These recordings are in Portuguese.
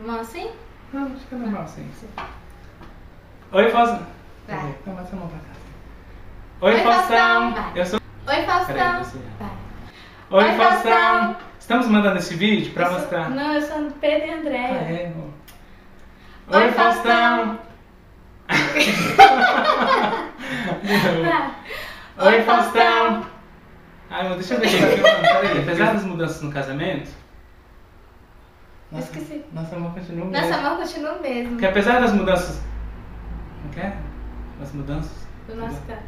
Mão assim? Não, acho que é normal assim. Oi, Faustão. Vai. Não, bate a mão pra cá. Oi, Faustão. Vai. Eu sou... Oi, Faustão. Peraí, você... Vai. Oi, Faustão. Estamos mandando esse vídeo pra mostrar. Não, eu sou Pedro e Andréia. Ah, é, amor. Oi, Faustão. Oi, Faustão. Ai, mas deixa eu ver aqui. Peraí, apesar das mudanças no casamento... Esqueci. Nossa amor continua o mesmo. Nossa mão continua o mesmo. Porque apesar das mudanças... Não quer? As mudanças... Do nosso caso.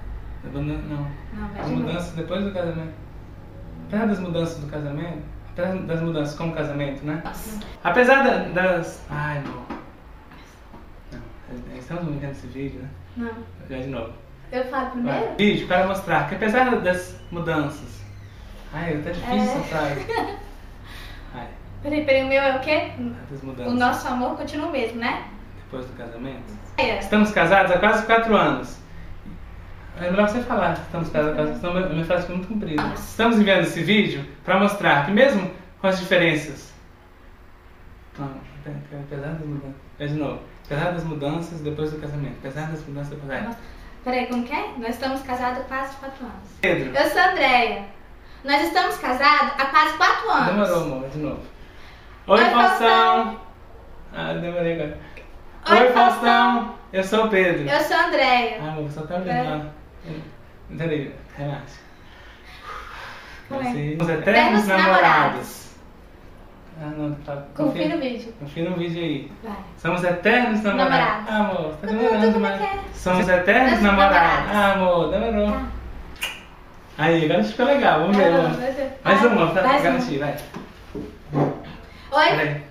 Não. Não, vai As de novo. mudanças depois do casamento. Apesar das mudanças do casamento... Apesar das mudanças com o casamento, né? Nossa. Apesar das... Ai, amor. Não. Estamos brincando nesse vídeo, né? Não. Já de novo. Eu falo primeiro? Vai. Vídeo para mostrar que apesar das mudanças... Ai, tá difícil essa frase. Ai, Peraí, o meu é o quê? das mudanças. O nosso amor continua o mesmo, né? Depois do casamento. É. Estamos casados há quase 4 anos. É melhor você falar, estamos casados, senão a minha frase fica muito comprida. Estamos enviando esse vídeo para mostrar que mesmo com as diferenças... Não, apesar das mudanças... É de novo. Apesar das mudanças depois do casamento. Apesar das mudanças depois do casamento. Peraí, como que é? Nós estamos casados há quase 4 anos. Pedro. Eu sou a Andréia. Nós estamos casados há quase 4 anos. Demorou, amor, de novo. Oi, Faustão. Ah, demorei agora. Oi, Faustão. Eu sou o Pedro. Eu sou a Andréia. Ah, amor, só tá olhando lá. Peraí, relaxa. Somos eternos namorados. Ah, não, tá. Confia no vídeo. Confia no vídeo aí. Vai. Somos eternos namorados. Ah, amor, tá demorando tudo demais. bem. Somos eternos namorados. Ah, amor, demorou. Tá. Aí, agora ficou legal. Vamos ver. Vai, Mais uma pra mais garantir, vai. Oi? Peraí.